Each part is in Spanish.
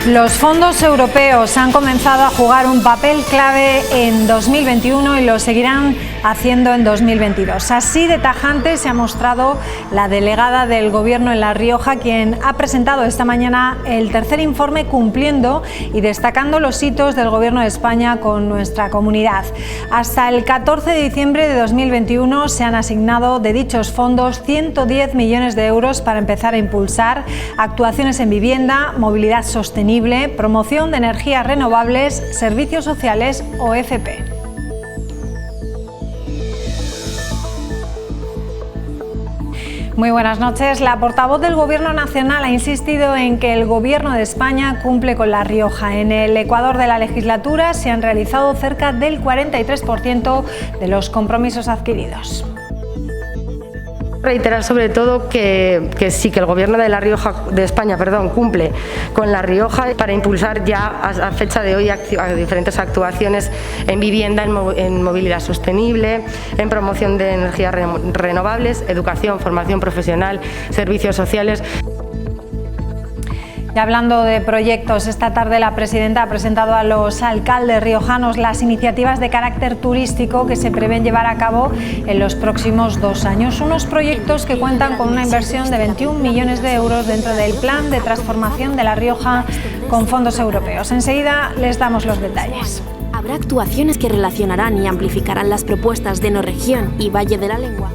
Los fondos europeos han comenzado a jugar un papel clave en 2021 y lo seguirán haciendo en 2022. Así de tajante se ha mostrado la delegada del Gobierno en La Rioja, quien ha presentado esta mañana el tercer informe cumpliendo y destacando los hitos del Gobierno de España con nuestra comunidad. Hasta el 14 de diciembre de 2021 se han asignado de dichos fondos 110 millones de euros para empezar a impulsar actuaciones en vivienda, movilidad sostenible, promoción de energías renovables, servicios sociales o FP. Muy buenas noches. La portavoz del Gobierno Nacional ha insistido en que el Gobierno de España cumple con La Rioja. En el Ecuador de la legislatura se han realizado cerca del 43% de los compromisos adquiridos. Reiterar sobre todo que sí, que el Gobierno de La Rioja, de España, cumple con La Rioja para impulsar ya a fecha de hoy diferentes actuaciones en vivienda, en movilidad sostenible, en promoción de energías renovables, educación, formación profesional, servicios sociales. Y hablando de proyectos, esta tarde la presidenta ha presentado a los alcaldes riojanos las iniciativas de carácter turístico que se prevén llevar a cabo en los próximos 2 años. Unos proyectos que cuentan con una inversión de 21 millones de euros dentro del plan de transformación de La Rioja con fondos europeos. Enseguida les damos los detalles. Habrá actuaciones que relacionarán y amplificarán las propuestas de Enoregión y Valle de la Lengua.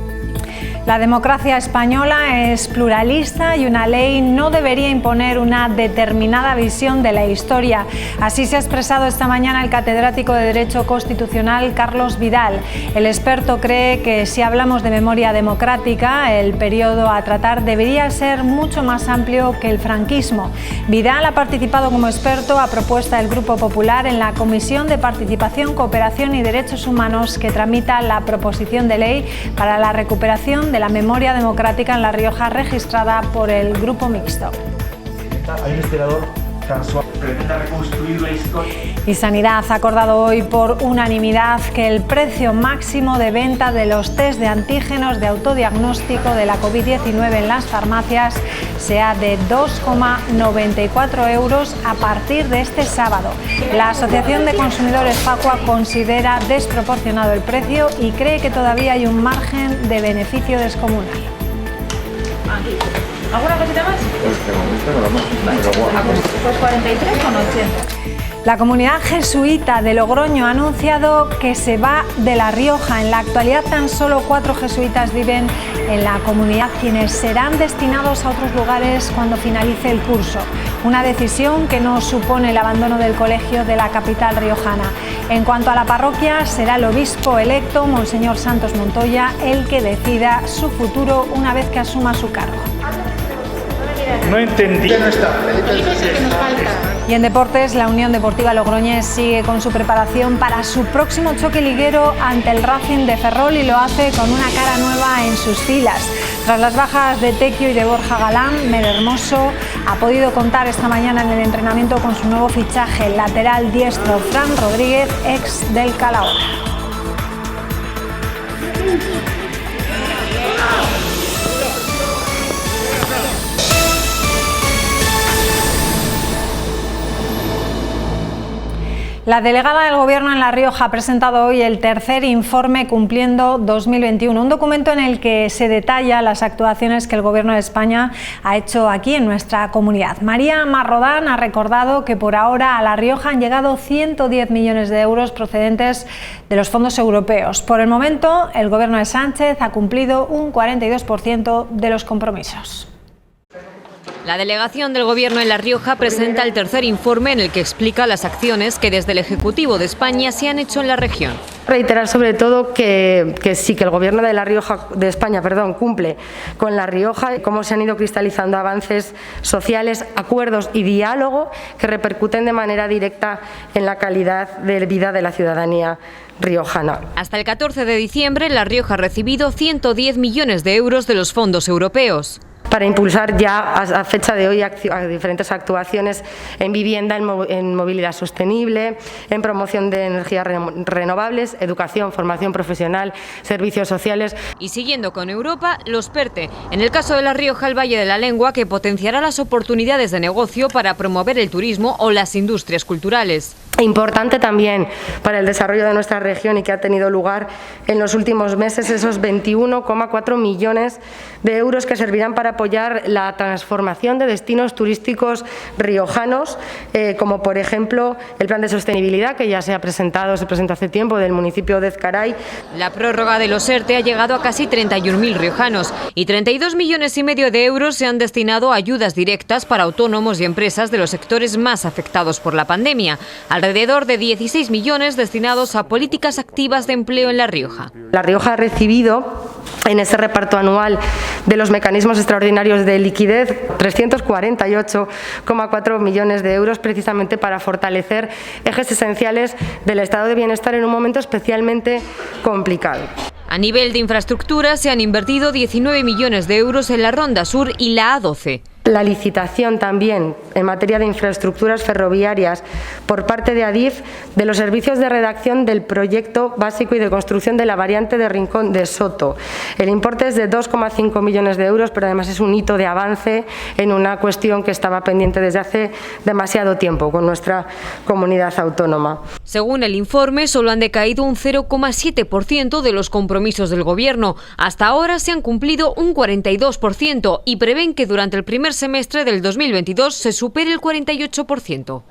La democracia española es pluralista y una ley no debería imponer una determinada visión de la historia. Así se ha expresado esta mañana el catedrático de Derecho Constitucional Carlos Vidal. El experto cree que si hablamos de memoria democrática, el periodo a tratar debería ser mucho más amplio que el franquismo. Vidal ha participado como experto a propuesta del Grupo Popular en la Comisión de Participación, Cooperación y Derechos Humanos que tramita la proposición de ley para la recuperación de la memoria democrática en La Rioja registrada por el Grupo Mixto. Hay un historiador casual que pretende reconstruir la historia. Y Sanidad ha acordado hoy por unanimidad que el precio máximo de venta de los test de antígenos de autodiagnóstico de la COVID-19 en las farmacias sea de 2,94 euros a partir de este sábado. La Asociación de Consumidores Facua considera desproporcionado el precio y cree que todavía hay un margen de beneficio descomunal. ¿Alguna cosita más? Pues 43,80. La comunidad jesuita de Logroño ha anunciado que se va de La Rioja. En la actualidad tan solo 4 jesuitas viven en la comunidad, quienes serán destinados a otros lugares cuando finalice el curso. Una decisión que no supone el abandono del colegio de la capital riojana. En cuanto a la parroquia, será el obispo electo, Monseñor Santos Montoya, el que decida su futuro una vez que asuma su cargo. No entendí. Y en deportes, la Unión Deportiva Logroñés sigue con su preparación para su próximo choque liguero ante el Racing de Ferrol y lo hace con una cara nueva en sus filas. Tras las bajas de Tequio y de Borja Galán, Hermoso ha podido contar esta mañana en el entrenamiento con su nuevo fichaje, el lateral diestro Fran Rodríguez, ex del Calahorra. La delegada del Gobierno en La Rioja ha presentado hoy el tercer informe Cumpliendo 2021, un documento en el que se detalla las actuaciones que el Gobierno de España ha hecho aquí en nuestra comunidad. María Marrodán ha recordado que por ahora a La Rioja han llegado 110 millones de euros procedentes de los fondos europeos. Por el momento, el Gobierno de Sánchez ha cumplido un 42% de los compromisos. La delegación del Gobierno en La Rioja presenta el tercer informe en el que explica las acciones que desde el Ejecutivo de España se han hecho en la región. Reiterar sobre todo que sí, que el Gobierno de La Rioja, de España, cumple con La Rioja, cómo se han ido cristalizando avances sociales, acuerdos y diálogo que repercuten de manera directa en la calidad de vida de la ciudadanía riojana. Hasta el 14 de diciembre, La Rioja ha recibido 110 millones de euros de los fondos europeos. para impulsar ya a fecha de hoy diferentes actuaciones en vivienda, en movilidad sostenible, en promoción de energías renovables, educación, formación profesional, servicios sociales. Y siguiendo con Europa, los PERTE. En el caso de La Rioja, el Valle de la Lengua, que potenciará las oportunidades de negocio para promover el turismo o las industrias culturales. Importante también para el desarrollo de nuestra región y que ha tenido lugar en los últimos meses esos 21,4 millones de euros que servirán para apoyar la transformación de destinos turísticos riojanos, como por ejemplo el plan de sostenibilidad que ya se presentó hace tiempo del municipio de Ezcaray. La prórroga de los ERTE ha llegado a casi 31.000 riojanos y 32,5 millones de euros se han destinado a ayudas directas para autónomos y empresas de los sectores más afectados por la pandemia. Alrededor de 16 millones destinados a políticas activas de empleo en La Rioja. La Rioja ha recibido en ese reparto anual de los mecanismos extraordinarios de liquidez 348,4 millones de euros precisamente para fortalecer ejes esenciales del estado de bienestar en un momento especialmente complicado. A nivel de infraestructura se han invertido 19 millones de euros en la Ronda Sur y la A12. La licitación también en materia de infraestructuras ferroviarias por parte de Adif de los servicios de redacción del proyecto básico y de construcción de la variante de Rincón de Soto. El importe es de 2,5 millones de euros, pero además es un hito de avance en una cuestión que estaba pendiente desde hace demasiado tiempo con nuestra comunidad autónoma. Según el informe, solo han decaído un 0,7% de los compromisos del Gobierno. Hasta ahora se han cumplido un 42% y prevén que durante el primer semestre del 2022 se supere el 48%.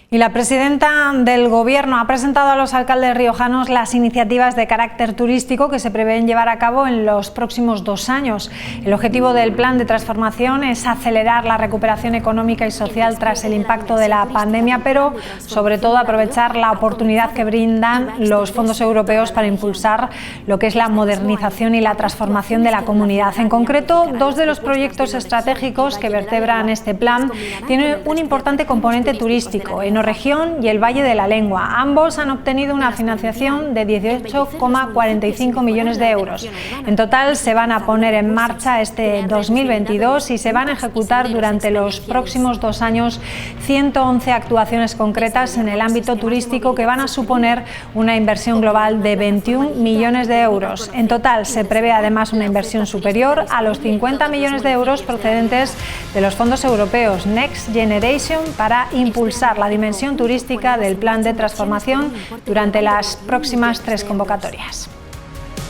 Y la presidenta del Gobierno ha presentado a los alcaldes riojanos las iniciativas de carácter turístico que se prevén llevar a cabo en los próximos 2 años. El objetivo del plan de transformación es acelerar la recuperación económica y social tras el impacto de la pandemia, pero sobre todo aprovechar la oportunidad que brindan los fondos europeos para impulsar lo que es la modernización y la transformación de la comunidad. En concreto, 2 de los proyectos estratégicos que vertebran este plan tienen un importante componente turístico: Enoregión y el Valle de la Lengua. Ambos han obtenido una financiación de 18,45 millones de euros. En total se van a poner en marcha este 2022 y se van a ejecutar durante los próximos 2 años 111 actuaciones concretas en el ámbito turístico que van a suponer una inversión global de 21 millones de euros. En total se prevé además una inversión superior a los 50 millones de euros procedentes de los fondos europeos Next Generation para impulsar la dimensión turística del plan de transformación durante las próximas 3 convocatorias.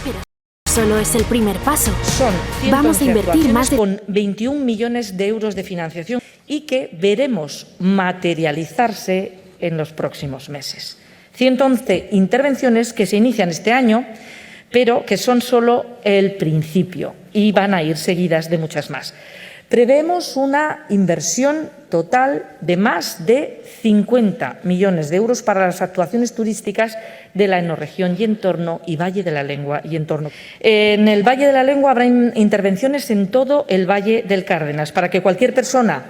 Pero solo es el primer paso. Son Vamos a invertir más de con 21 millones de euros de financiación y que veremos materializarse en los próximos meses. 111 intervenciones que se inician este año, pero que son solo el principio y van a ir seguidas de muchas más. Prevemos una inversión total de más de 50 millones de euros para las actuaciones turísticas de la Enoregión y entorno y Valle de la Lengua y entorno. En el Valle de la Lengua habrá intervenciones en todo el Valle del Cárdenas para que cualquier persona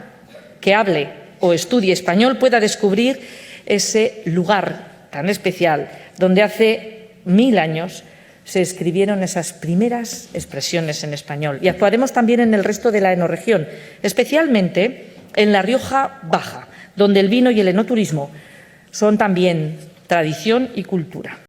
que hable o estudie español pueda descubrir ese lugar tan especial donde hace 1000 años se escribieron esas primeras expresiones en español. Y actuaremos también en el resto de la enoregión, especialmente en La Rioja Baja, donde el vino y el enoturismo son también tradición y cultura.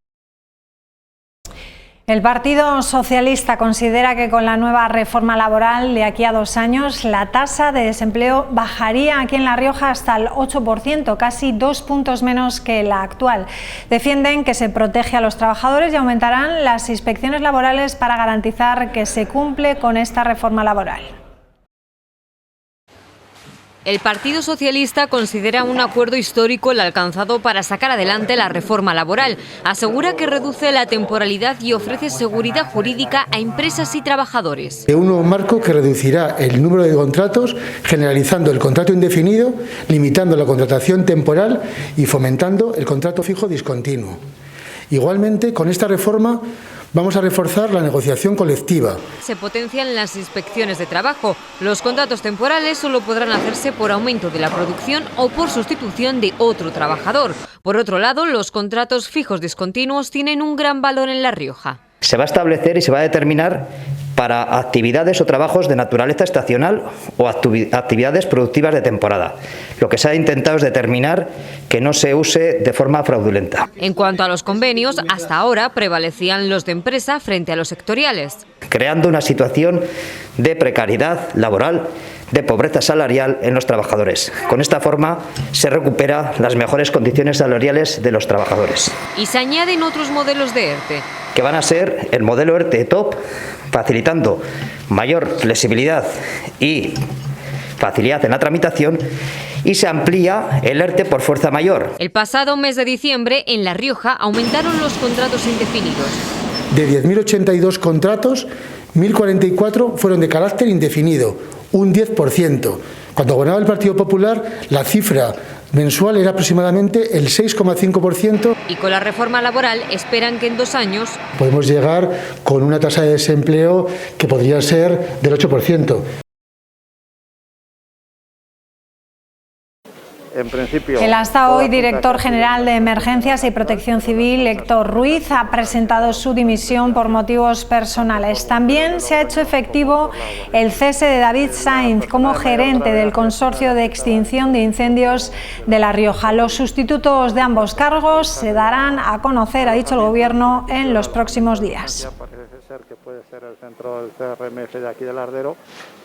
El Partido Socialista considera que con la nueva reforma laboral de aquí a 2 años la tasa de desempleo bajaría aquí en La Rioja hasta el 8%, casi 2 puntos menos que la actual. Defienden que se protege a los trabajadores y aumentarán las inspecciones laborales para garantizar que se cumple con esta reforma laboral. El Partido Socialista considera un acuerdo histórico el alcanzado para sacar adelante la reforma laboral. Asegura que reduce la temporalidad y ofrece seguridad jurídica a empresas y trabajadores. Un nuevo marco que reducirá el número de contratos, generalizando el contrato indefinido, limitando la contratación temporal y fomentando el contrato fijo discontinuo. Igualmente, con esta reforma vamos a reforzar la negociación colectiva. Se potencian las inspecciones de trabajo. Los contratos temporales solo podrán hacerse por aumento de la producción o por sustitución de otro trabajador. Por otro lado, los contratos fijos discontinuos tienen un gran valor en La Rioja. Se va a establecer y se va a determinar para actividades o trabajos de naturaleza estacional o actividades productivas de temporada. Lo que se ha intentado es determinar que no se use de forma fraudulenta. En cuanto a los convenios, hasta ahora prevalecían los de empresa frente a los sectoriales, creando una situación de precariedad laboral, de pobreza salarial en los trabajadores. Con esta forma se recupera las mejores condiciones salariales de los trabajadores. Y se añaden otros modelos de ERTE, que van a ser el modelo ERTE Top, facilitando mayor flexibilidad y facilidad en la tramitación, y se amplía el ERTE por fuerza mayor. El pasado mes de diciembre, en La Rioja, aumentaron los contratos indefinidos. De 10.082 contratos, 1.044 fueron de carácter indefinido, un 10%. Cuando gobernaba el Partido Popular, la cifra mensual era aproximadamente el 6,5%. Y con la reforma laboral esperan que en 2 años podemos llegar con una tasa de desempleo que podría ser del 8%. En principio, el hasta hoy director general de Emergencias y Protección Civil, Héctor Ruiz, ha presentado su dimisión por motivos personales. También se ha hecho efectivo el cese de David Sainz como gerente del Consorcio de Extinción de Incendios de La Rioja. Los sustitutos de ambos cargos se darán a conocer, ha dicho el Gobierno, en los próximos días. Parece ser que puede ser el centro del CRMF de aquí de Lardero,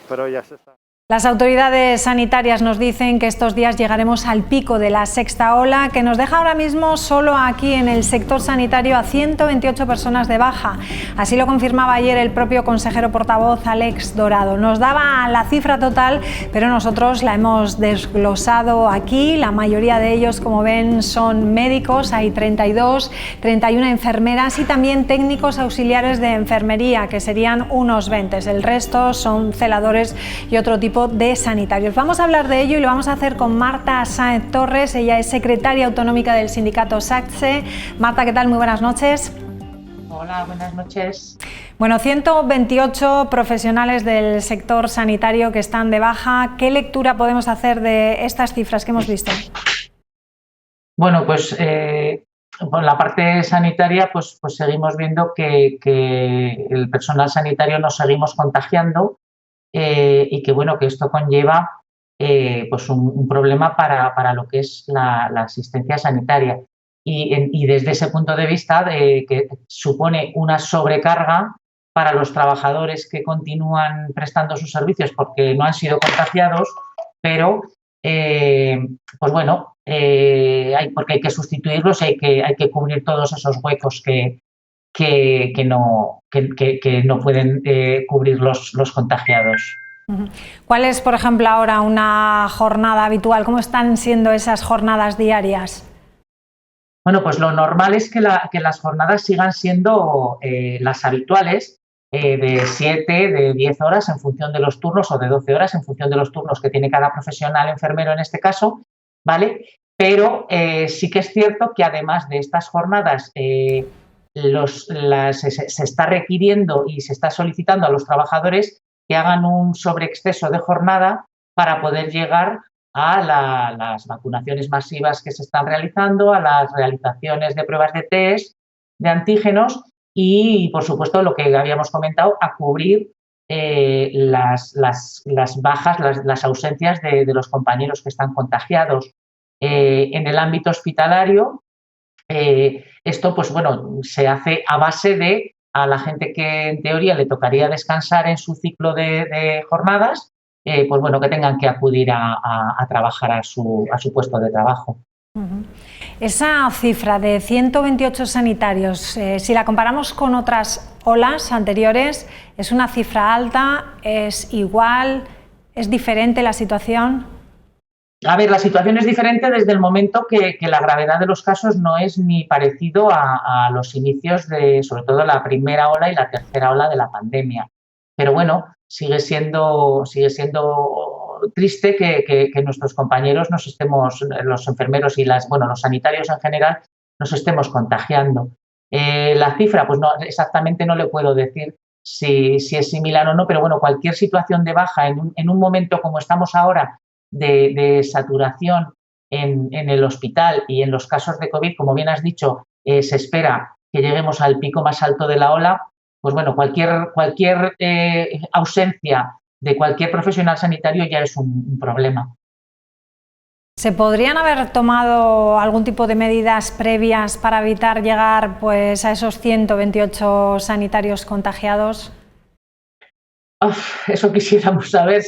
pero ya se está. Las autoridades sanitarias nos dicen que estos días llegaremos al pico de la sexta ola, que nos deja ahora mismo solo aquí en el sector sanitario a 128 personas de baja. Así lo confirmaba ayer el propio consejero portavoz Alex Dorado. Nos daba la cifra total, pero nosotros la hemos desglosado aquí. La mayoría de ellos, como ven, son médicos. Hay 32, 31 enfermeras y también técnicos auxiliares de enfermería, que serían unos 20. El resto son celadores y otro tipo de sanitarios. Vamos a hablar de ello y lo vamos a hacer con Marta Sáenz Torres. Ella es secretaria autonómica del sindicato SACSE. Marta, ¿qué tal? Muy buenas noches. Hola, buenas noches. Bueno, 128 profesionales del sector sanitario que están de baja. ¿Qué lectura podemos hacer de estas cifras que hemos visto? Bueno, pues por la parte sanitaria, pues seguimos viendo que el personal sanitario nos seguimos contagiando. Y que bueno, que esto conlleva pues un problema para lo que es la asistencia sanitaria y desde ese punto de vista que supone una sobrecarga para los trabajadores que continúan prestando sus servicios porque no han sido contagiados, pero pues bueno, porque hay que sustituirlos y hay que cubrir todos esos huecos que no pueden cubrir los contagiados. ¿Cuál es, por ejemplo, ahora una jornada habitual? ¿Cómo están siendo esas jornadas diarias? Bueno, pues lo normal es que las jornadas sigan siendo las habituales, de 7, de 10 horas en función de los turnos o de 12 horas en función de los turnos que tiene cada profesional enfermero en este caso, ¿vale? Pero sí que es cierto que además de estas jornadas se está requiriendo y se está solicitando a los trabajadores que hagan un sobreexceso de jornada para poder llegar a las vacunaciones masivas que se están realizando, a las realizaciones de pruebas de test, de antígenos y, por supuesto, lo que habíamos comentado, a cubrir las bajas, las ausencias de los compañeros que están contagiados. En el ámbito hospitalario, esto, pues bueno, se hace a base de a la gente que en teoría le tocaría descansar en su ciclo de jornadas, pues bueno, que tengan que acudir a trabajar a su puesto de trabajo. Esa cifra de 128 sanitarios, si la comparamos con otras olas anteriores, ¿es una cifra alta? ¿Es igual? ¿Es diferente la situación? A ver, la situación es diferente desde el momento que la gravedad de los casos no es ni parecido a los inicios de, sobre todo, la primera ola y la tercera ola de la pandemia. Pero bueno, sigue siendo triste que nuestros compañeros los enfermeros y los sanitarios en general, nos estemos contagiando. La cifra, pues no, exactamente no le puedo decir si es similar o no, pero bueno, cualquier situación de baja en un momento como estamos ahora, de saturación en el hospital y en los casos de COVID, como bien has dicho, se espera que lleguemos al pico más alto de la ola, pues bueno, cualquier ausencia de cualquier profesional sanitario ya es un problema. ¿Se podrían haber tomado algún tipo de medidas previas para evitar llegar pues, a esos 128 sanitarios contagiados? Eso quisiéramos saber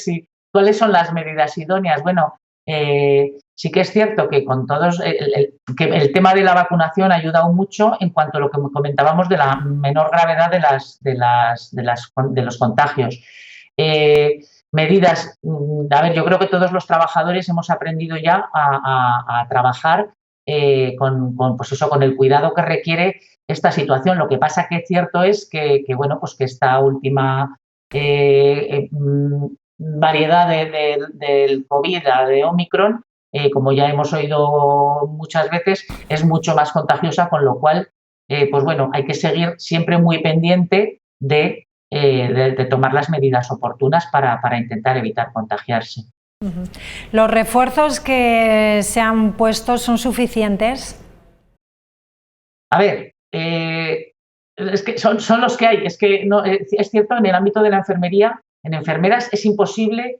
cuáles son las medidas idóneas. Bueno, sí que es cierto que con todos que el tema de la vacunación ha ayudado mucho en cuanto a lo que comentábamos de la menor gravedad de los contagios. Medidas, a ver, yo creo que todos los trabajadores hemos aprendido ya a trabajar con el cuidado que requiere esta situación. Lo que pasa que es cierto es que esta última variedad del COVID, de Omicron, como ya hemos oído muchas veces, es mucho más contagiosa, con lo cual, hay que seguir siempre muy pendiente de tomar las medidas oportunas para intentar evitar contagiarse. ¿Los refuerzos que se han puesto son suficientes? A ver, es que son los que hay. Es que no, es cierto, en el ámbito de la enfermería, en enfermeras es imposible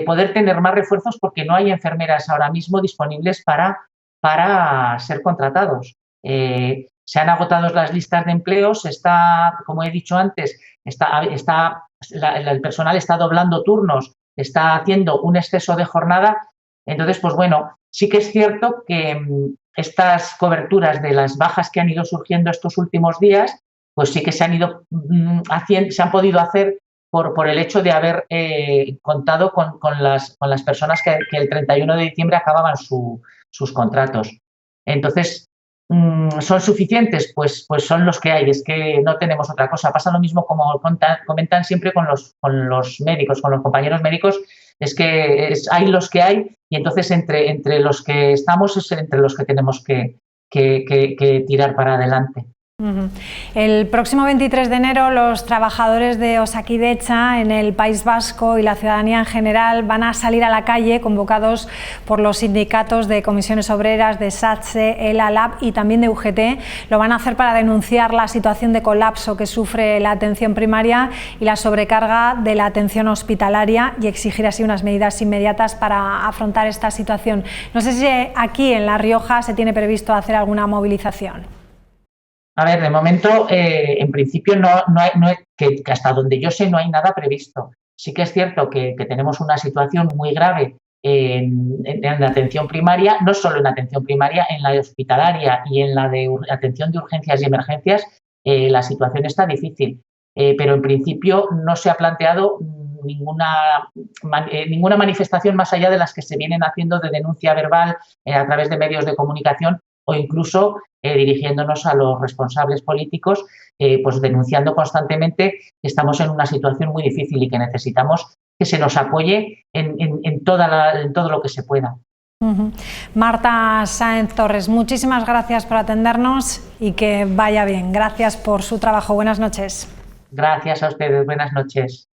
poder tener más refuerzos porque no hay enfermeras ahora mismo disponibles para ser contratados. Se han agotado las listas de empleos, como he dicho antes, el personal está doblando turnos, está haciendo un exceso de jornada. Entonces, sí que es cierto que estas coberturas de las bajas que han ido surgiendo estos últimos días, pues sí que se han podido hacer por el hecho de haber contado con las personas que el 31 de diciembre acababan sus contratos. Entonces, ¿son suficientes? Pues son los que hay, es que no tenemos otra cosa. Pasa lo mismo como comentan siempre con los médicos, con los compañeros médicos, es que hay los que hay y entonces entre los que estamos es entre los que tenemos que tirar para adelante. El próximo 23 de enero los trabajadores de Osakidetza en el País Vasco y la ciudadanía en general van a salir a la calle convocados por los sindicatos de comisiones obreras de SATSE, ELA, LAB y también de UGT. Lo van a hacer para denunciar la situación de colapso que sufre la atención primaria y la sobrecarga de la atención hospitalaria y exigir así unas medidas inmediatas para afrontar esta situación. No sé si aquí en La Rioja se tiene previsto hacer alguna movilización. A ver, de momento, en principio, que hasta donde yo sé no hay nada previsto. Sí que es cierto que tenemos una situación muy grave en la atención primaria, no solo en la atención primaria, en la hospitalaria y en la de atención de urgencias y emergencias, la situación está difícil. Pero en principio no se ha planteado ninguna manifestación más allá de las que se vienen haciendo de denuncia verbal a través de medios de comunicación o incluso dirigiéndonos a los responsables políticos, denunciando constantemente que estamos en una situación muy difícil y que necesitamos que se nos apoye en todo lo que se pueda. Marta Sáenz Torres, muchísimas gracias por atendernos y que vaya bien. Gracias por su trabajo. Buenas noches. Gracias a ustedes. Buenas noches.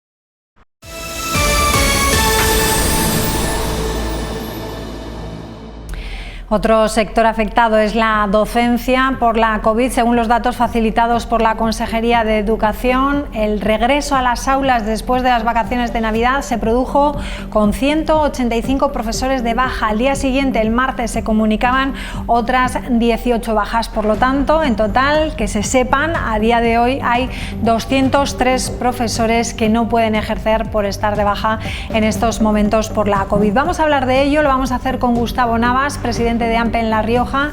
Otro sector afectado es la docencia por la COVID. Según los datos facilitados por la Consejería de Educación, el regreso a las aulas después de las vacaciones de Navidad se produjo con 185 profesores de baja. Al día siguiente, el martes, se comunicaban otras 18 bajas. Por lo tanto, en total, que se sepan, a día de hoy hay 203 profesores que no pueden ejercer por estar de baja en estos momentos por la COVID. Vamos a hablar de ello, lo vamos a hacer con Gustavo Navas, presidente de AMPE en La Rioja.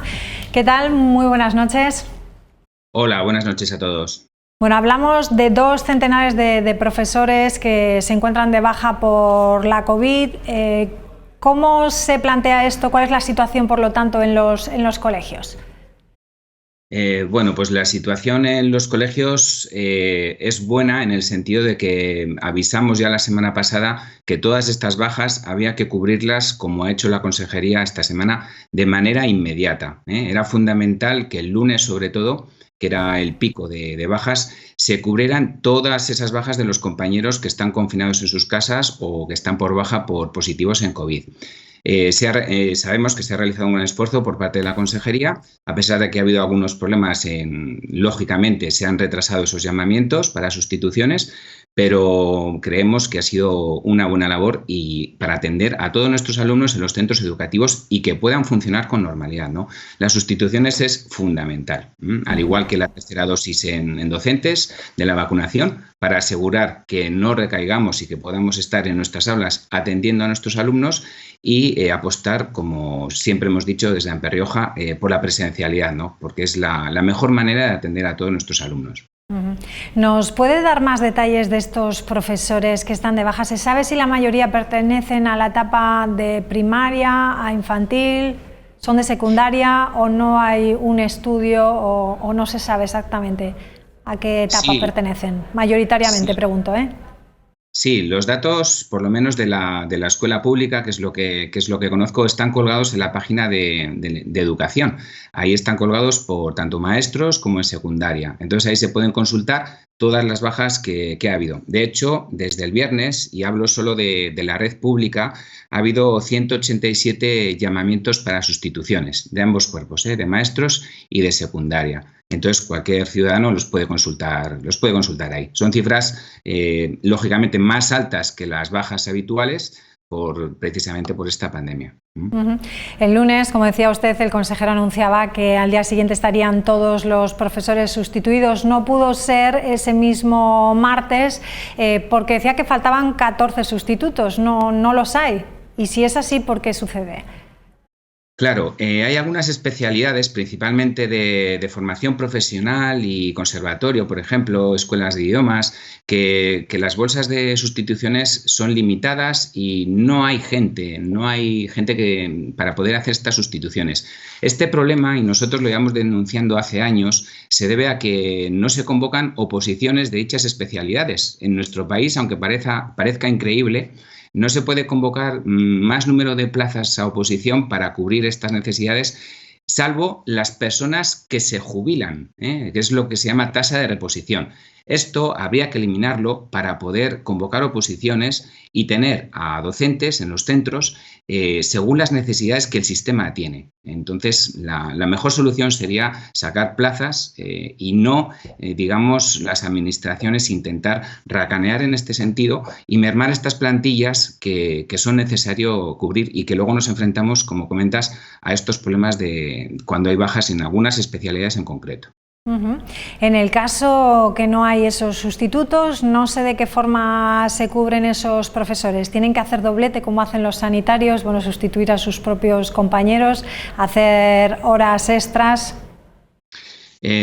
¿Qué tal? Muy buenas noches. Hola, buenas noches a todos. Bueno, hablamos de 2 centenares de profesores que se encuentran de baja por la COVID. ¿Cómo se plantea esto? ¿Cuál es la situación, por lo tanto, en los colegios? Bueno, pues la situación en los colegios es buena en el sentido de que avisamos ya la semana pasada que todas estas bajas había que cubrirlas, como ha hecho la Consejería esta semana, de manera inmediata. Era fundamental que el lunes, sobre todo, que era el pico de bajas, se cubrieran todas esas bajas de los compañeros que están confinados en sus casas o que están por baja por positivos en COVID. Sabemos que se ha realizado un gran esfuerzo por parte de la Consejería, a pesar de que ha habido algunos problemas, lógicamente se han retrasado esos llamamientos para sustituciones, pero creemos que ha sido una buena labor y para atender a todos nuestros alumnos en los centros educativos y que puedan funcionar con normalidad, ¿no? Las sustituciones es fundamental, al igual que la tercera dosis en docentes de la vacunación, para asegurar que no recaigamos y que podamos estar en nuestras aulas atendiendo a nuestros alumnos y apostar, como siempre hemos dicho desde AMPE Rioja, por la presencialidad, ¿no? Porque es la mejor manera de atender a todos nuestros alumnos. ¿Nos puede dar más detalles de estos profesores que están de baja? ¿Se sabe si la mayoría pertenecen a la etapa de primaria, a infantil, son de secundaria o no hay un estudio o no se sabe exactamente a qué etapa pertenecen? Mayoritariamente, pregunto, ¿eh? Sí, los datos, por lo menos de la escuela pública, que es lo que conozco, están colgados en la página de educación. Ahí están colgados por tanto maestros como en secundaria. Entonces ahí se pueden consultar todas las bajas que ha habido. De hecho, desde el viernes, y hablo solo de la red pública, ha habido 187 llamamientos para sustituciones de ambos cuerpos, de maestros y de secundaria. Entonces, cualquier ciudadano los puede consultar ahí. Son cifras, lógicamente, más altas que las bajas habituales, precisamente por esta pandemia. El lunes, como decía usted, el consejero anunciaba que al día siguiente estarían todos los profesores sustituidos. No pudo ser ese mismo martes porque decía que faltaban 14 sustitutos. No los hay. Y si es así, ¿por qué sucede? Claro, hay algunas especialidades, principalmente de formación profesional y conservatorio, por ejemplo, escuelas de idiomas, que las bolsas de sustituciones son limitadas y no hay gente para poder hacer estas sustituciones. Este problema, y nosotros lo llevamos denunciando hace años, se debe a que no se convocan oposiciones de dichas especialidades. En nuestro país, aunque parezca increíble, no se puede convocar más número de plazas a oposición para cubrir estas necesidades, salvo las personas que se jubilan, que es lo que se llama tasa de reposición. Esto habría que eliminarlo para poder convocar oposiciones y tener a docentes en los centros según las necesidades que el sistema tiene. Entonces, la mejor solución sería sacar plazas y no, digamos, las administraciones intentar racanear en este sentido y mermar estas plantillas que son necesario cubrir y que luego nos enfrentamos, como comentas, a estos problemas de cuando hay bajas en algunas especialidades en concreto. En el caso que no hay esos sustitutos, no sé de qué forma se cubren esos profesores. ¿Tienen que hacer doblete como hacen los sanitarios? Bueno, sustituir a sus propios compañeros, hacer horas extras.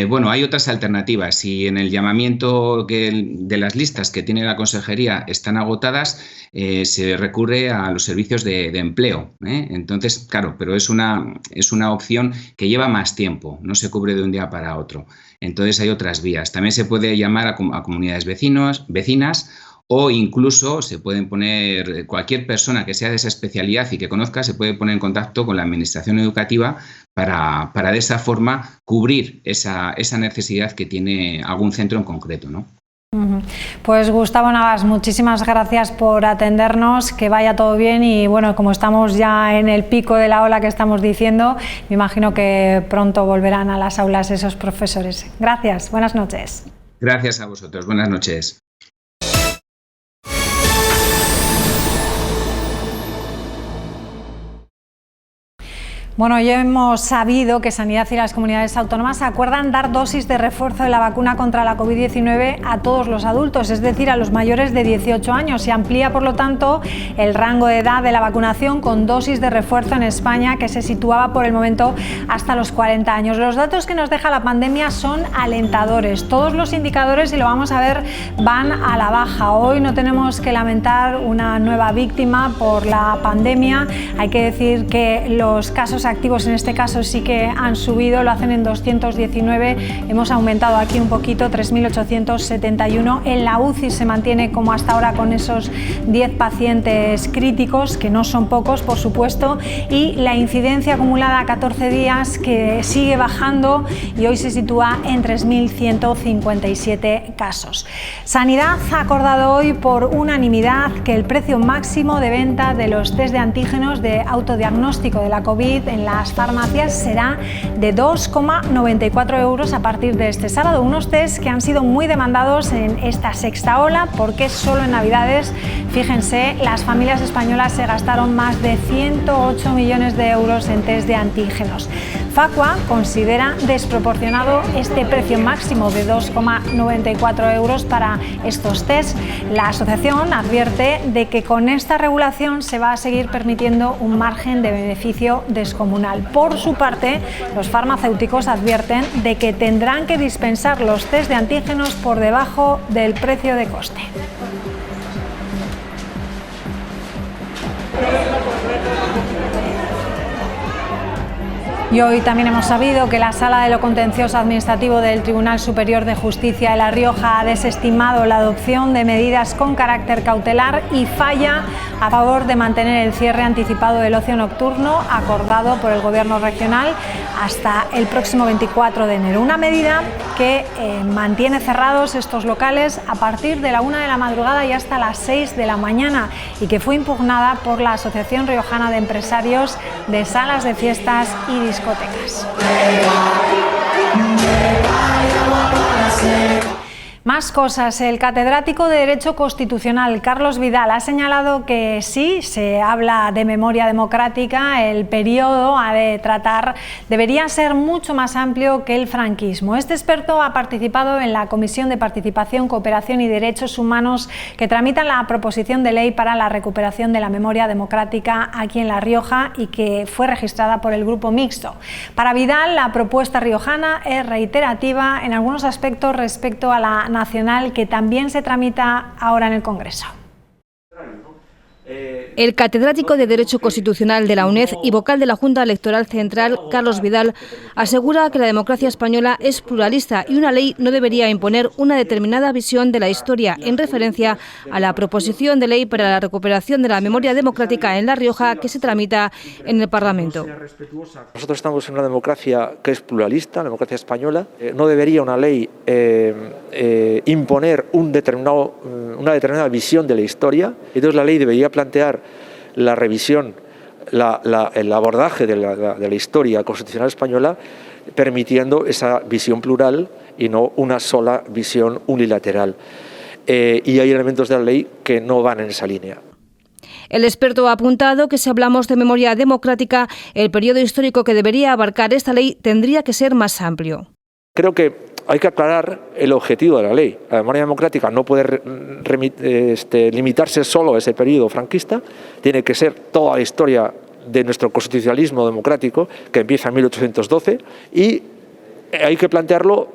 Bueno, hay otras alternativas. Si en el llamamiento de las listas que tiene la Consejería están agotadas, se recurre a los servicios de empleo. Entonces, claro, pero es una opción que lleva más tiempo, no se cubre de un día para otro. Entonces hay otras vías. También se puede llamar a comunidades vecinas, o incluso se pueden poner, cualquier persona que sea de esa especialidad y que conozca, se puede poner en contacto con la administración educativa para de esa forma cubrir esa necesidad que tiene algún centro en concreto, ¿no? Pues Gustavo Navas, muchísimas gracias por atendernos, que vaya todo bien y bueno, como estamos ya en el pico de la ola que estamos diciendo, me imagino que pronto volverán a las aulas esos profesores. Gracias, buenas noches. Gracias a vosotros, buenas noches. Bueno, ya hemos sabido que Sanidad y las comunidades autónomas acuerdan dar dosis de refuerzo de la vacuna contra la COVID-19 a todos los adultos, es decir, a los mayores de 18 años. Se amplía, por lo tanto, el rango de edad de la vacunación con dosis de refuerzo en España, que se situaba por el momento hasta los 40 años. Los datos que nos deja la pandemia son alentadores. Todos los indicadores, y lo vamos a ver, van a la baja. Hoy no tenemos que lamentar una nueva víctima por la pandemia. Hay que decir que los casos casos activos en este caso sí que han subido, lo hacen en 219, hemos aumentado aquí un poquito, 3.871. En la UCI se mantiene como hasta ahora con esos 10 pacientes críticos, que no son pocos, por supuesto, y la incidencia acumulada a 14 días que sigue bajando y hoy se sitúa en 3.157 casos. Sanidad ha acordado hoy por unanimidad que el precio máximo de venta de los test de antígenos de autodiagnóstico de la COVID en las farmacias será de 2,94 euros a partir de este sábado. Unos test que han sido muy demandados en esta sexta ola porque solo en Navidades, fíjense, las familias españolas se gastaron más de 108 millones de euros en test de antígenos. Facua considera desproporcionado este precio máximo de 2,94 euros para estos test. La asociación advierte de que con esta regulación se va a seguir permitiendo un margen de beneficio descomunal. Por su parte, los farmacéuticos advierten de que tendrán que dispensar los test de antígenos por debajo del precio de coste. Y hoy también hemos sabido que la Sala de lo Contencioso Administrativo del Tribunal Superior de Justicia de La Rioja ha desestimado la adopción de medidas con carácter cautelar y falla a favor de mantener el cierre anticipado del ocio nocturno acordado por el Gobierno regional hasta el próximo 24 de enero. Una medida que mantiene cerrados estos locales a partir de la 1 de la madrugada y hasta las 6 de la mañana y que fue impugnada por la Asociación Riojana de Empresarios de Salas de Fiestas y Discotecas. Más cosas. El catedrático de Derecho Constitucional, Carlos Vidal, ha señalado que sí, se habla de memoria democrática, el periodo a de tratar debería ser mucho más amplio que el franquismo. Este experto ha participado en la Comisión de Participación, Cooperación y Derechos Humanos que tramita la proposición de ley para la recuperación de la memoria democrática aquí en La Rioja y que fue registrada por el Grupo Mixto. Para Vidal, la propuesta riojana es reiterativa en algunos aspectos respecto a la nacional que también se tramita ahora en el Congreso. El catedrático de Derecho Constitucional de la UNED y vocal de la Junta Electoral Central, Carlos Vidal, asegura que la democracia española es pluralista y una ley no debería imponer una determinada visión de la historia, en referencia a la proposición de ley para la recuperación de la memoria democrática en La Rioja que se tramita en el Parlamento. Nosotros estamos en una democracia que es pluralista, la democracia española. No debería una ley imponer una determinada visión de la historia. Entonces la ley debería plantear la revisión, el abordaje de la historia constitucional española, permitiendo esa visión plural y no una sola visión unilateral. Y hay elementos de la ley que no van en esa línea. El experto ha apuntado que si hablamos de memoria democrática, el periodo histórico que debería abarcar esta ley tendría que ser más amplio. Creo que hay que aclarar el objetivo de la ley. La memoria democrática no puede limitarse solo a ese periodo franquista, tiene que ser toda la historia de nuestro constitucionalismo democrático, que empieza en 1812, y hay que plantearlo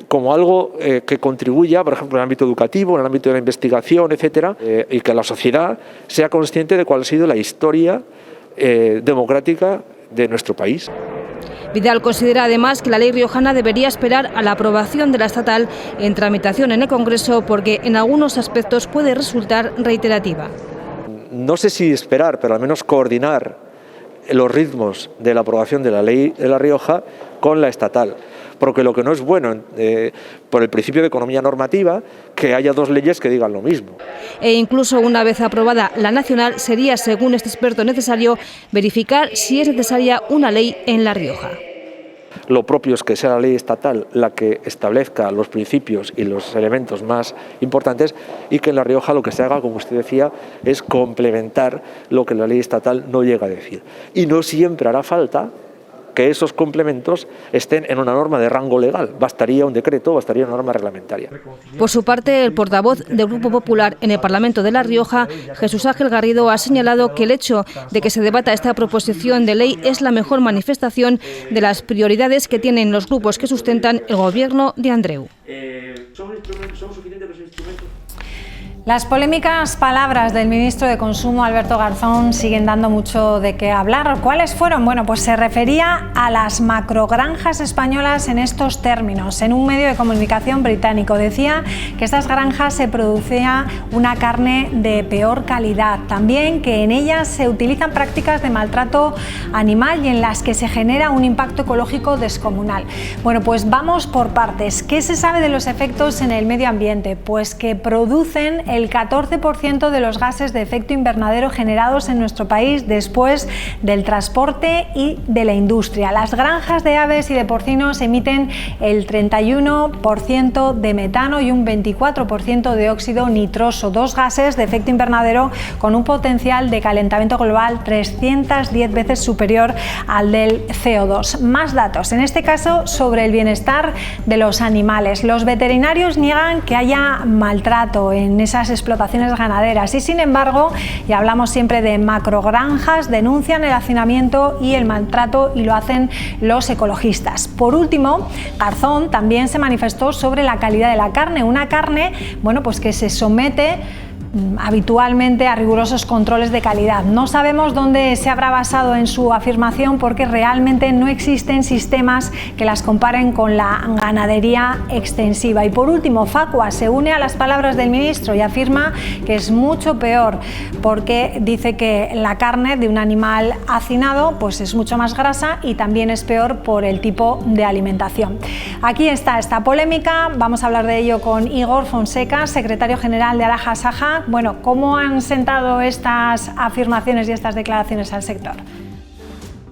como algo que contribuya, por ejemplo, en el ámbito educativo, en el ámbito de la investigación, etcétera, y que la sociedad sea consciente de cuál ha sido la historia democrática de nuestro país. Vidal considera además que la ley riojana debería esperar a la aprobación de la estatal en tramitación en el Congreso porque en algunos aspectos puede resultar reiterativa. No sé si esperar, pero al menos coordinar los ritmos de la aprobación de la ley de La Rioja con la estatal. Porque lo que no es bueno, por el principio de economía normativa, que haya dos leyes que digan lo mismo. E incluso una vez aprobada la nacional, sería, según este experto, necesario verificar si es necesaria una ley en La Rioja. Lo propio es que sea la ley estatal la que establezca los principios y los elementos más importantes y que en La Rioja lo que se haga, como usted decía, es complementar lo que la ley estatal no llega a decir. Y no siempre hará falta que esos complementos estén en una norma de rango legal. Bastaría un decreto, bastaría una norma reglamentaria. Por su parte, el portavoz del Grupo Popular en el Parlamento de La Rioja, Jesús Ángel Garrido, ha señalado que el hecho de que se debata esta proposición de ley es la mejor manifestación de las prioridades que tienen los grupos que sustentan el gobierno de Andreu. Las polémicas palabras del ministro de Consumo, Alberto Garzón, siguen dando mucho de qué hablar. ¿Cuáles fueron? Bueno, pues se refería a las macrogranjas españolas en estos términos. En un medio de comunicación británico decía que estas granjas se producía una carne de peor calidad. También que en ellas se utilizan prácticas de maltrato animal y en las que se genera un impacto ecológico descomunal. Bueno, pues vamos por partes. ¿Qué se sabe de los efectos en el medio ambiente? Pues que producen el 14% de los gases de efecto invernadero generados en nuestro país después del transporte y de la industria. Las granjas de aves y de porcinos emiten el 31% de metano y un 24% de óxido nitroso, dos gases de efecto invernadero con un potencial de calentamiento global 310 veces superior al del CO2. Más datos, en este caso sobre el bienestar de los animales. Los veterinarios niegan que haya maltrato en esas explotaciones ganaderas y, sin embargo, y hablamos siempre de macrogranjas, denuncian el hacinamiento y el maltrato, y lo hacen los ecologistas. Por último, Garzón también se manifestó sobre la calidad de la carne, una carne, bueno, pues que se somete habitualmente a rigurosos controles de calidad. No sabemos dónde se habrá basado en su afirmación, porque realmente no existen sistemas que las comparen con la ganadería extensiva. Y por último, Facua se une a las palabras del ministro y afirma que es mucho peor, porque dice que la carne de un animal hacinado pues es mucho más grasa y también es peor por el tipo de alimentación. Aquí está esta polémica, vamos a hablar de ello con Igor Fonseca, secretario general de Araja Saja. Bueno, ¿cómo han sentado estas afirmaciones y estas declaraciones al sector?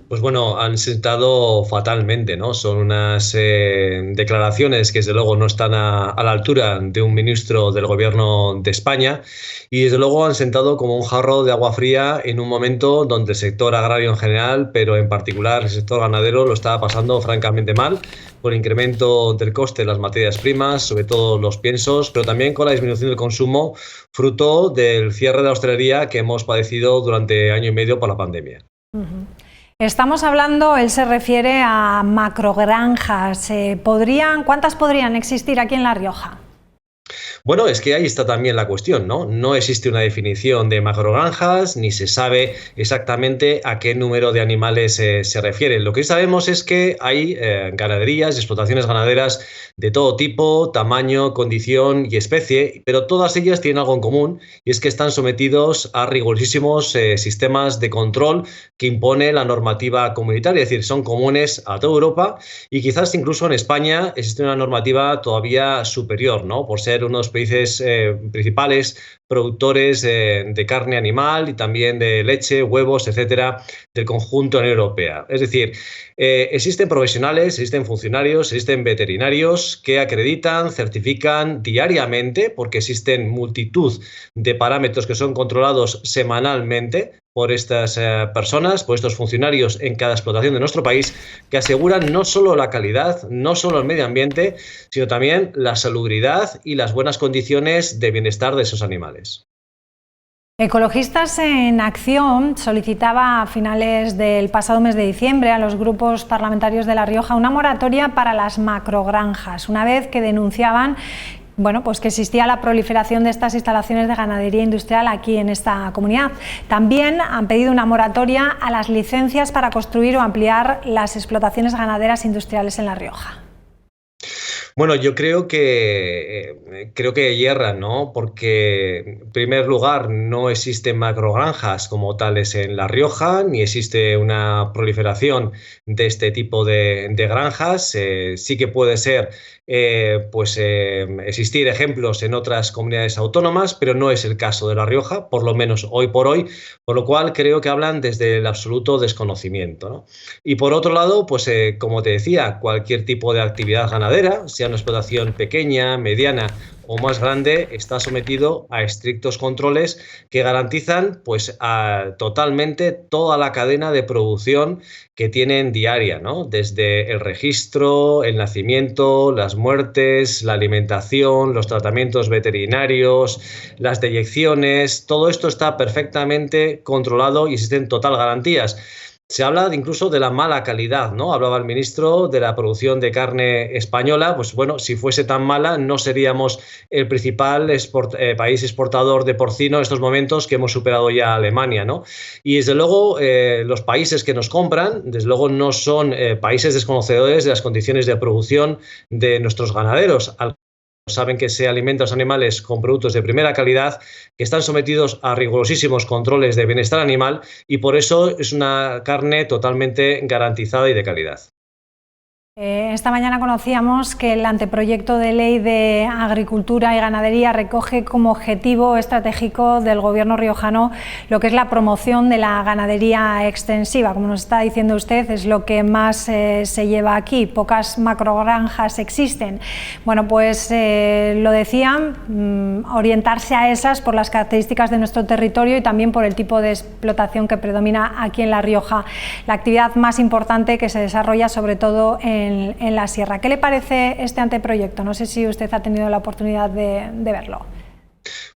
Pues bueno, han sentado fatalmente, ¿no? Son unas declaraciones que desde luego no están a la altura de un ministro del gobierno de España, y desde luego han sentado como un jarro de agua fría en un momento donde el sector agrario en general, pero en particular el sector ganadero, lo estaba pasando francamente mal, por el incremento del coste de las materias primas, sobre todo los piensos, pero también con la disminución del consumo, fruto del cierre de la hostelería que hemos padecido durante año y medio por la pandemia. Estamos hablando, él se refiere a macrogranjas. ¿Cuántas podrían existir aquí en La Rioja? Bueno, es que ahí está también la cuestión, ¿no? No existe una definición de macrogranjas, ni se sabe exactamente a qué número de animales se refiere. Lo que sabemos es que hay ganaderías, explotaciones ganaderas de todo tipo, tamaño, condición y especie, pero todas ellas tienen algo en común, y es que están sometidos a rigurosísimos sistemas de control que impone la normativa comunitaria, es decir, son comunes a toda Europa, y quizás incluso en España existe una normativa todavía superior, ¿no? Por ser uno de los países principales productores de carne animal y también de leche, huevos, etcétera, del conjunto de la Unión Europea. Es decir, existen profesionales, existen funcionarios, existen veterinarios que acreditan, certifican diariamente, porque existen multitud de parámetros que son controlados semanalmente por estas personas, por estos funcionarios en cada explotación de nuestro país, que aseguran no solo la calidad, no solo el medio ambiente, sino también la salubridad y las buenas condiciones de bienestar de esos animales. Ecologistas en Acción solicitaba a finales del pasado mes de diciembre a los grupos parlamentarios de La Rioja una moratoria para las macrogranjas, una vez que denunciaban pues que existía la proliferación de estas instalaciones de ganadería industrial aquí en esta comunidad. También han pedido una moratoria a las licencias para construir o ampliar las explotaciones ganaderas industriales en La Rioja. Bueno, yo creo que hierran, ¿no? Porque, en primer lugar, no existen macrogranjas como tales en La Rioja, ni existe una proliferación de este tipo de granjas. Sí que puede ser existir ejemplos en otras comunidades autónomas, pero no es el caso de La Rioja, por lo menos hoy por hoy, por lo cual creo que hablan desde el absoluto desconocimiento, ¿no? Y por otro lado, como te decía, cualquier tipo de actividad ganadera, sea una explotación pequeña, mediana o más grande, está sometido a estrictos controles que garantizan totalmente toda la cadena de producción que tienen diaria, ¿no? Desde el registro, el nacimiento, las muertes, la alimentación, los tratamientos veterinarios, las deyecciones, todo esto está perfectamente controlado y existen total garantías. se habla incluso de la mala calidad, ¿no? Hablaba el ministro de la producción de carne española. Pues bueno, si fuese tan mala, no seríamos el principal país exportador de porcino en estos momentos, que hemos superado ya a Alemania, ¿no? Y desde luego los países que nos compran, desde luego no son países desconocedores de las condiciones de producción de nuestros ganaderos. Saben que se alimentan los animales con productos de primera calidad, que están sometidos a rigurosísimos controles de bienestar animal, y por eso es una carne totalmente garantizada y de calidad. Esta mañana conocíamos que el anteproyecto de ley de Agricultura y Ganadería recoge como objetivo estratégico del Gobierno riojano lo que es la promoción de la ganadería extensiva. Como nos está diciendo usted, es lo que más se lleva aquí. Pocas macrogranjas existen. Bueno, pues lo decían, orientarse a esas por las características de nuestro territorio y también por el tipo de explotación que predomina aquí en La Rioja. La actividad más importante que se desarrolla sobre todo en la sierra. ¿Qué le parece este anteproyecto? No sé si usted ha tenido la oportunidad de verlo.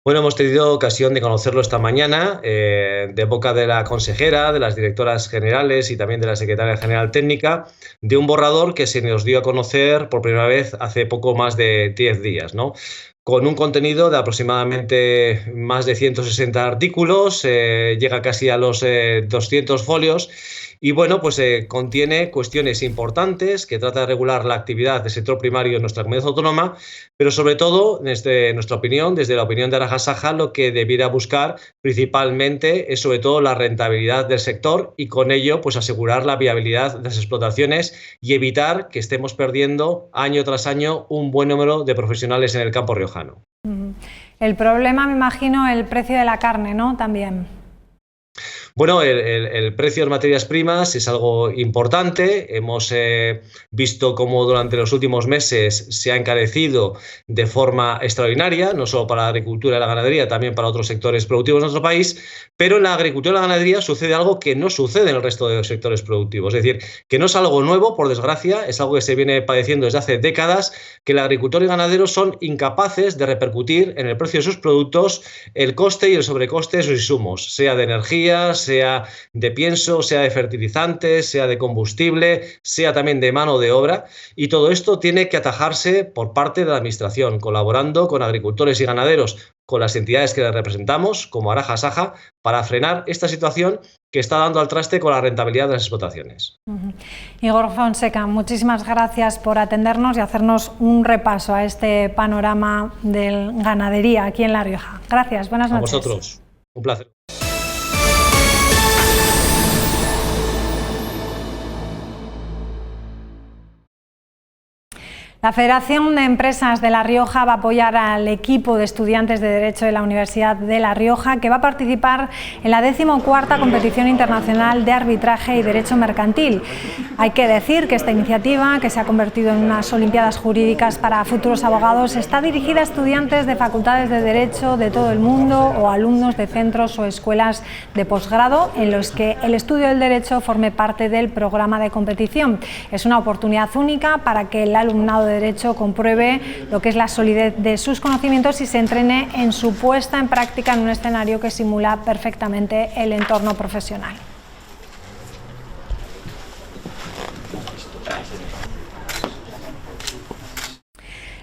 Bueno, hemos tenido ocasión de conocerlo esta mañana de boca de la consejera, de las directoras generales y también de la secretaria general técnica, de un borrador que se nos dio a conocer por primera vez hace poco más de 10 días, ¿no? Con un contenido de aproximadamente más de 160 artículos, llega casi a los 200 folios. Y bueno, pues contiene cuestiones importantes que trata de regular la actividad del sector primario en nuestra comunidad autónoma, pero sobre todo, desde nuestra opinión, desde la opinión de Araja Saja, lo que debiera buscar principalmente es sobre todo la rentabilidad del sector y con ello pues asegurar la viabilidad de las explotaciones y evitar que estemos perdiendo año tras año un buen número de profesionales en el campo riojano. El problema, me imagino, el precio de la carne, ¿no? También. Bueno, el precio de las materias primas es algo importante. Hemos visto cómo durante los últimos meses se ha encarecido de forma extraordinaria, no solo para la agricultura y la ganadería, también para otros sectores productivos de nuestro país, pero en la agricultura y la ganadería sucede algo que no sucede en el resto de los sectores productivos. Es decir, que no es algo nuevo, por desgracia, es algo que se viene padeciendo desde hace décadas, que el agricultor y ganadero son incapaces de repercutir en el precio de sus productos el coste y el sobrecoste de sus insumos, sea de energía, sea de pienso, sea de fertilizantes, sea de combustible, sea también de mano de obra, y todo esto tiene que atajarse por parte de la Administración, colaborando con agricultores y ganaderos, con las entidades que les representamos, como Araja Saja, para frenar esta situación que está dando al traste con la rentabilidad de las explotaciones. Igor Fonseca, muchísimas gracias por atendernos y hacernos un repaso a este panorama de ganadería aquí en La Rioja. Gracias, buenas noches. A vosotros, un placer. La Federación de Empresas de La Rioja va a apoyar al equipo de estudiantes de Derecho de la Universidad de La Rioja, que va a participar en la 14ª Competición Internacional de Arbitraje y Derecho Mercantil. Hay que decir que esta iniciativa, que se ha convertido en unas Olimpiadas Jurídicas para futuros abogados, está dirigida a estudiantes de facultades de Derecho de todo el mundo o alumnos de centros o escuelas de posgrado en los que el estudio del derecho forme parte del programa de competición. Es una oportunidad única para que el alumnado de Derecho compruebe lo que es la solidez de sus conocimientos y se entrene en su puesta en práctica en un escenario que simula perfectamente el entorno profesional.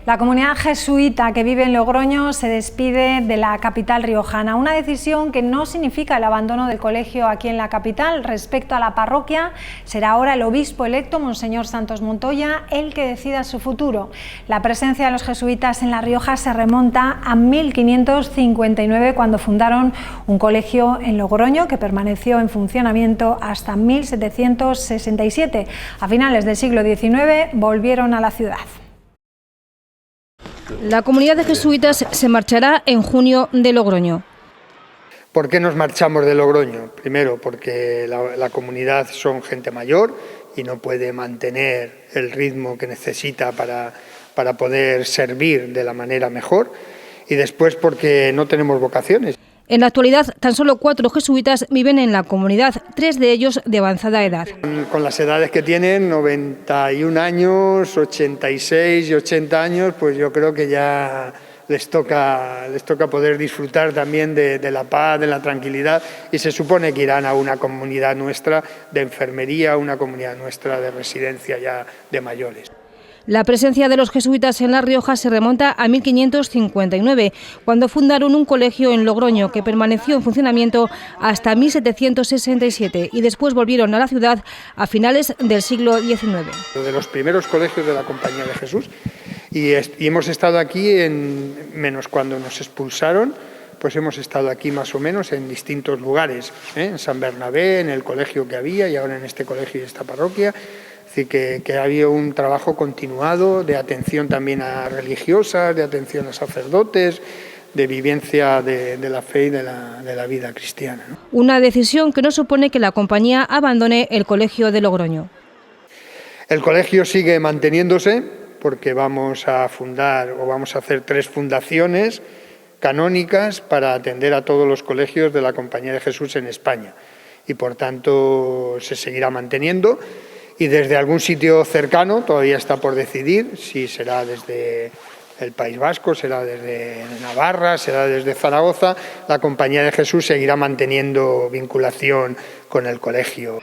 La comunidad jesuita que vive en Logroño se despide de la capital riojana, una decisión que no significa el abandono del colegio aquí en la capital. Respecto a la parroquia, será ahora el obispo electo, Monseñor Santos Montoya, el que decida su futuro. La presencia de los jesuitas en La Rioja se remonta a 1559, cuando fundaron un colegio en Logroño que permaneció en funcionamiento hasta 1767. A finales del siglo XIX volvieron a la ciudad. La comunidad de jesuitas se marchará en junio de Logroño. ¿Por qué nos marchamos de Logroño? Primero, porque la comunidad son gente mayor y no puede mantener el ritmo que necesita para poder servir de la manera mejor. Y después, porque no tenemos vocaciones. En la actualidad, tan solo 4 jesuitas viven en la comunidad, 3 de ellos de avanzada edad. Con las edades que tienen, 91 años, 86 y 80 años, pues yo creo que ya les toca poder disfrutar también de la paz, de la tranquilidad, y se supone que irán a una comunidad nuestra de enfermería, una comunidad nuestra de residencia ya de mayores. La presencia de los jesuitas en La Rioja se remonta a 1559, cuando fundaron un colegio en Logroño que permaneció en funcionamiento hasta 1767 y después volvieron a la ciudad a finales del siglo XIX. De los primeros colegios de la Compañía de Jesús, y hemos estado aquí, menos cuando nos expulsaron, pues hemos estado aquí más o menos en distintos lugares, en San Bernabé, en el colegio que había y ahora en este colegio y esta parroquia. Es decir, que ha habido un trabajo continuado de atención también a religiosas, de atención a sacerdotes, de vivencia de la fe y de la vida cristiana, ¿no? Una decisión que no supone que la compañía abandone el colegio de Logroño. El colegio sigue manteniéndose porque vamos a fundar o vamos a hacer 3 fundaciones canónicas para atender a todos los colegios de la Compañía de Jesús en España y por tanto se seguirá manteniendo. Y desde algún sitio cercano, todavía está por decidir, si será desde el País Vasco, será desde Navarra, será desde Zaragoza, la Compañía de Jesús seguirá manteniendo vinculación con el colegio.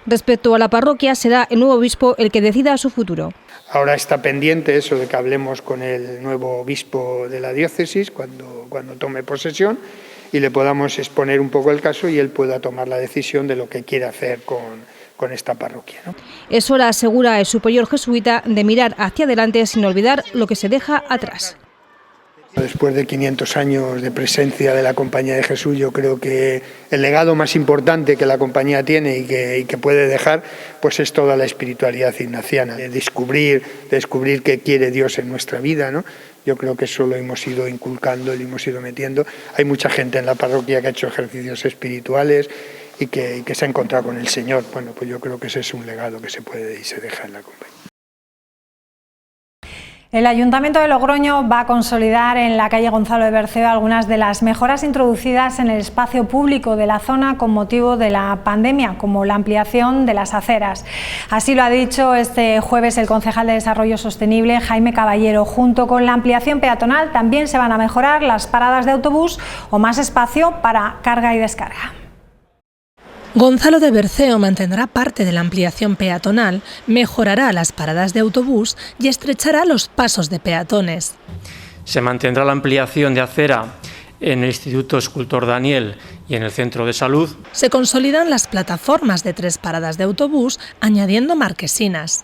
Respecto a la parroquia, será el nuevo obispo el que decida su futuro. Ahora está pendiente eso de que hablemos con el nuevo obispo de la diócesis cuando tome posesión y le podamos exponer un poco el caso y él pueda tomar la decisión de lo que quiere hacer con esta parroquia, ¿no? Es hora, asegura el superior jesuita, de mirar hacia adelante sin olvidar lo que se deja atrás. Después de 500 años de presencia de la Compañía de Jesús, yo creo que el legado más importante que la compañía tiene y que puede dejar, pues es toda la espiritualidad ignaciana, de descubrir qué quiere Dios en nuestra vida, ¿no? Yo creo que eso lo hemos ido inculcando, lo hemos ido metiendo. Hay mucha gente en la parroquia que ha hecho ejercicios espirituales y que se ha encontrado con el Señor. Bueno, pues yo creo que ese es un legado que se puede y se deja en la compañía. El Ayuntamiento de Logroño va a consolidar en la calle Gonzalo de Berceo algunas de las mejoras introducidas en el espacio público de la zona con motivo de la pandemia, como la ampliación de las aceras. Así lo ha dicho este jueves el concejal de Desarrollo Sostenible, Jaime Caballero. Junto con la ampliación peatonal también se van a mejorar las paradas de autobús o más espacio para carga y descarga. Gonzalo de Berceo mantendrá parte de la ampliación peatonal, mejorará las paradas de autobús y estrechará los pasos de peatones. Se mantendrá la ampliación de acera en el Instituto Escultor Daniel y en el Centro de Salud. Se consolidan las plataformas de 3 paradas de autobús, añadiendo marquesinas.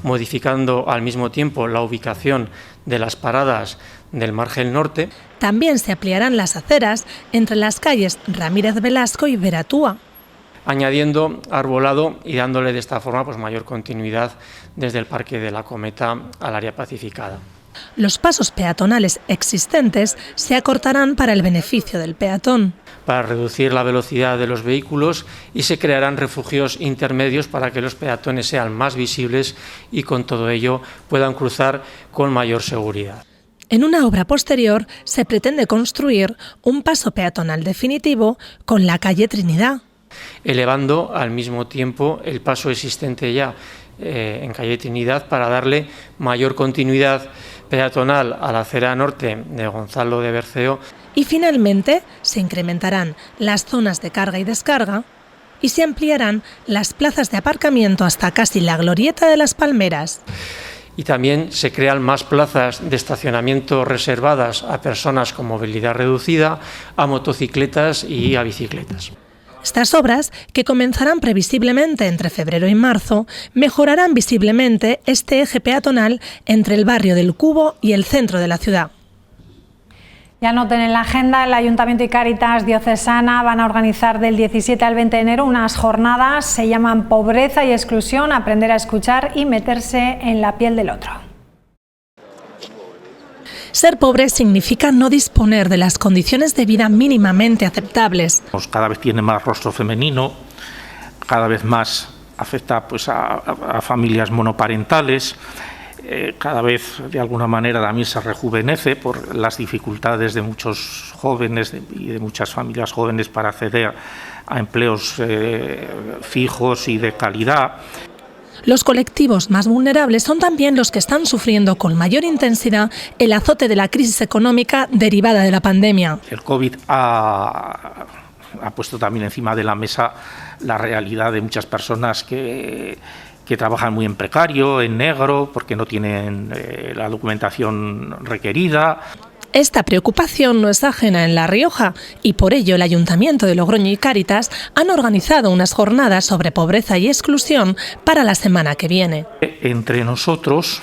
Modificando al mismo tiempo la ubicación de las paradas del margen norte. También se ampliarán las aceras entre las calles Ramírez Velasco y Veratúa, añadiendo arbolado y dándole de esta forma pues mayor continuidad desde el Parque de la Cometa al área pacificada. Los pasos peatonales existentes se acortarán para el beneficio del peatón, para reducir la velocidad de los vehículos, y se crearán refugios intermedios para que los peatones sean más visibles y con todo ello puedan cruzar con mayor seguridad. En una obra posterior se pretende construir un paso peatonal definitivo con la calle Trinidad, elevando al mismo tiempo el paso existente ya en calle Trinidad para darle mayor continuidad peatonal a la acera norte de Gonzalo de Berceo. Y finalmente se incrementarán las zonas de carga y descarga y se ampliarán las plazas de aparcamiento hasta casi la glorieta de las Palmeras. Y también se crean más plazas de estacionamiento reservadas a personas con movilidad reducida, a motocicletas y a bicicletas. Estas obras, que comenzarán previsiblemente entre febrero y marzo, mejorarán visiblemente este eje peatonal entre el barrio del Cubo y el centro de la ciudad. Ya noten en la agenda, el Ayuntamiento y Cáritas Diocesana van a organizar del 17 al 20 de enero unas jornadas, se llaman Pobreza y Exclusión, aprender a escuchar y meterse en la piel del otro. Ser pobre significa no disponer de las condiciones de vida mínimamente aceptables. Cada vez tiene más rostro femenino, cada vez más afecta pues, a familias monoparentales, cada vez de alguna manera también se rejuvenece por las dificultades de muchos jóvenes y de muchas familias jóvenes para acceder a empleos fijos y de calidad. Los colectivos más vulnerables son también los que están sufriendo con mayor intensidad el azote de la crisis económica derivada de la pandemia. El COVID ha puesto también encima de la mesa la realidad de muchas personas que trabajan muy en precario, en negro, porque no tienen la documentación requerida. Esta preocupación no es ajena en La Rioja y por ello el Ayuntamiento de Logroño y Cáritas han organizado unas jornadas sobre pobreza y exclusión para la semana que viene. Entre nosotros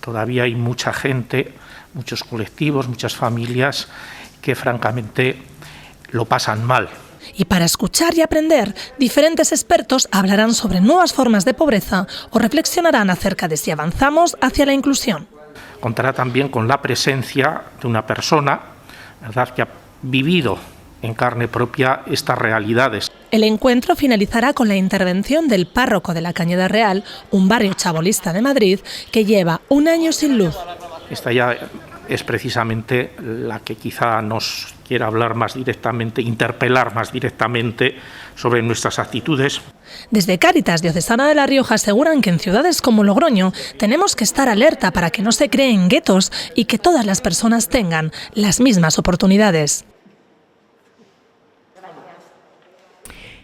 todavía hay mucha gente, muchos colectivos, muchas familias que francamente lo pasan mal. Y para escuchar y aprender, diferentes expertos hablarán sobre nuevas formas de pobreza o reflexionarán acerca de si avanzamos hacia la inclusión. Contará también con la presencia de una persona, ¿verdad?, que ha vivido en carne propia estas realidades. El encuentro finalizará con la intervención del párroco de la Cañada Real, un barrio chabolista de Madrid, que lleva un año sin luz. Esta ya es precisamente la que quizá nos quiera hablar más directamente, interpelar más directamente sobre nuestras actitudes. Desde Cáritas Diocesana de La Rioja aseguran que en ciudades como Logroño tenemos que estar alerta para que no se creen guetos y que todas las personas tengan las mismas oportunidades.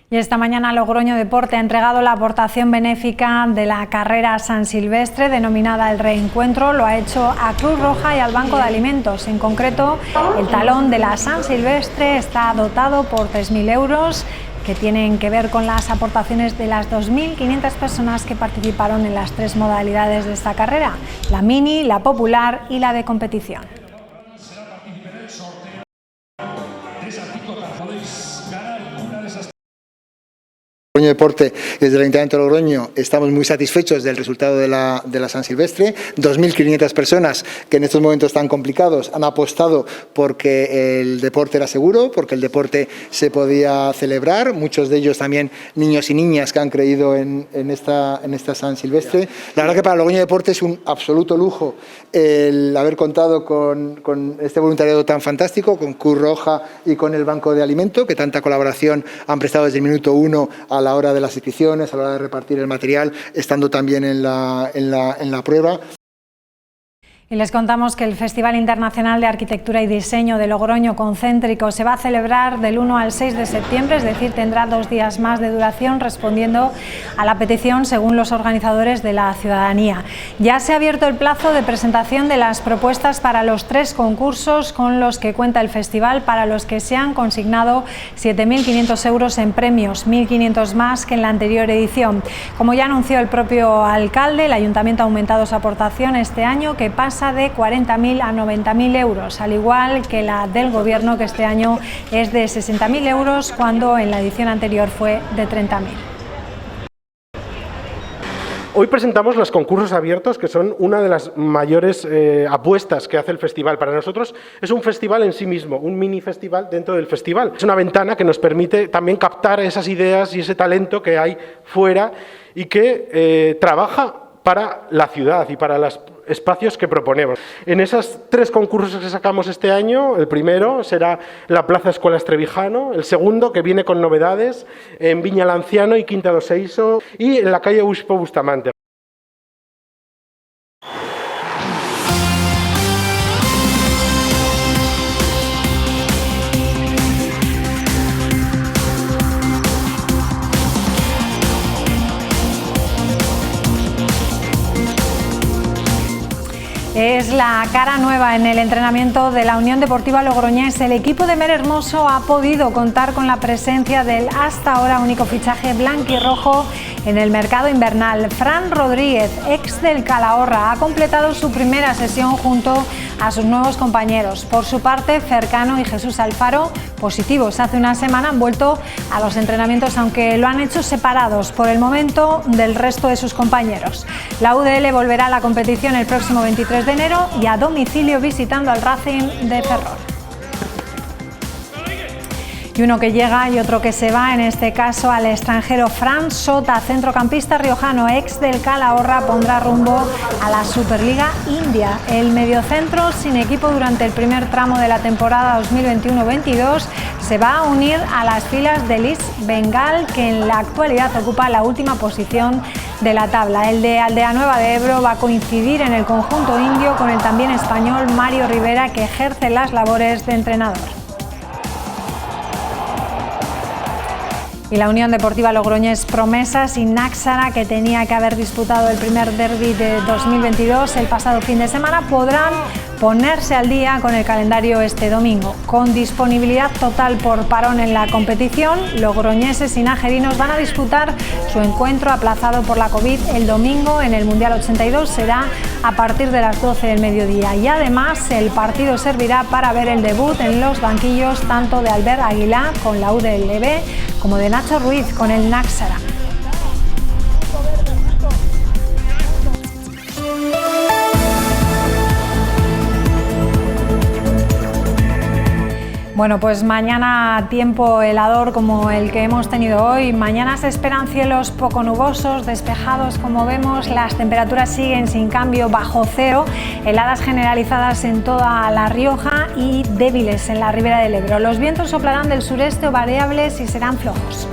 Y esta mañana Logroño Deporte ha entregado la aportación benéfica de la carrera San Silvestre denominada El Reencuentro. Lo ha hecho a Cruz Roja y al Banco de Alimentos. En concreto, el talón de la San Silvestre está dotado por 3.000 euros que tienen que ver con las aportaciones de las 2.500 personas que participaron en las 3 modalidades de esta carrera, la mini, la popular y la de competición. Logroño Deporte, desde el Ayuntamiento de Logroño, estamos muy satisfechos del resultado de la San Silvestre. 2.500 personas que en estos momentos tan complicados han apostado porque el deporte era seguro, porque el deporte se podía celebrar. Muchos de ellos también niños y niñas que han creído en esta San Silvestre. La verdad que para Logroño Deporte es un absoluto lujo el haber contado con este voluntariado tan fantástico, con Cruz Roja y con el Banco de Alimento, que tanta colaboración han prestado desde el minuto 1 a la hora de las inscripciones, a la hora de repartir el material, estando también en la prueba. Y les contamos que el Festival Internacional de Arquitectura y Diseño de Logroño Concéntrico se va a celebrar del 1 al 6 de septiembre, es decir, tendrá 2 días más de duración, respondiendo a la petición según los organizadores de la ciudadanía. Ya se ha abierto el plazo de presentación de las propuestas para los 3 concursos con los que cuenta el festival, para los que se han consignado 7.500 euros en premios, 1.500 más que en la anterior edición. Como ya anunció el propio alcalde, el ayuntamiento ha aumentado su aportación este año, que pasa de 40.000 a 90.000 euros, al igual que la del Gobierno, que este año es de 60.000 euros, cuando en la edición anterior fue de 30.000. Hoy presentamos los concursos abiertos, que son una de las mayores apuestas que hace el festival. Para nosotros es un festival en sí mismo, un mini festival dentro del festival. Es una ventana que nos permite también captar esas ideas y ese talento que hay fuera y que trabaja para la ciudad y para los espacios que proponemos. En esos 3 concursos que sacamos este año, el primero será la Plaza Escuelas Trevijano, el segundo, que viene con novedades, en Viña Lanciano y Quinta do Seixo, y en la calle Obispo Bustamante. Es la cara nueva en el entrenamiento de la Unión Deportiva Logroñés. El equipo de Mer Hermoso ha podido contar con la presencia del hasta ahora único fichaje blanquirrojo en el mercado invernal. Fran Rodríguez, ex del Calahorra, ha completado su primera sesión junto a sus nuevos compañeros. Por su parte, Cercano y Jesús Alfaro, positivos hace una semana, han vuelto a los entrenamientos, aunque lo han hecho separados por el momento del resto de sus compañeros. La UDL volverá a la competición el próximo 23 de enero y a domicilio visitando al Racing de Ferrol. Y uno que llega y otro que se va, en este caso al extranjero. Fran Sota, centrocampista riojano, ex del Calahorra, pondrá rumbo a la Superliga India. El mediocentro, sin equipo durante el primer tramo de la temporada 2021-22, se va a unir a las filas del East Bengal, que en la actualidad ocupa la última posición de la tabla. El de Aldea Nueva de Ebro va a coincidir en el conjunto indio con el también español Mario Rivera, que ejerce las labores de entrenador. Y la Unión Deportiva Logroñés Promesas y Náxara, que tenía que haber disputado el primer derbi de 2022 el pasado fin de semana, podrán ponerse al día con el calendario este domingo. Con disponibilidad total por parón en la competición, logroñeses y najerinos van a disputar su encuentro aplazado por la COVID el domingo en el Mundial 82. Será a partir de las 12 del mediodía. Y además el partido servirá para ver el debut en los banquillos tanto de Albert Aguilá con la UDLB como de Nacho Ruiz con el Náxara. Bueno, pues mañana tiempo helador como el que hemos tenido hoy. Mañana se esperan cielos poco nubosos, despejados como vemos. Las temperaturas siguen sin cambio bajo cero. Heladas generalizadas en toda La Rioja y débiles en la ribera del Ebro. Los vientos soplarán del sureste o variables y serán flojos.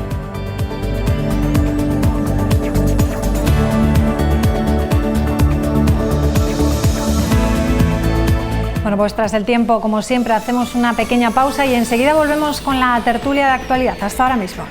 Bueno, pues tras el tiempo, como siempre, hacemos una pequeña pausa y enseguida volvemos con la tertulia de actualidad. Hasta ahora mismo.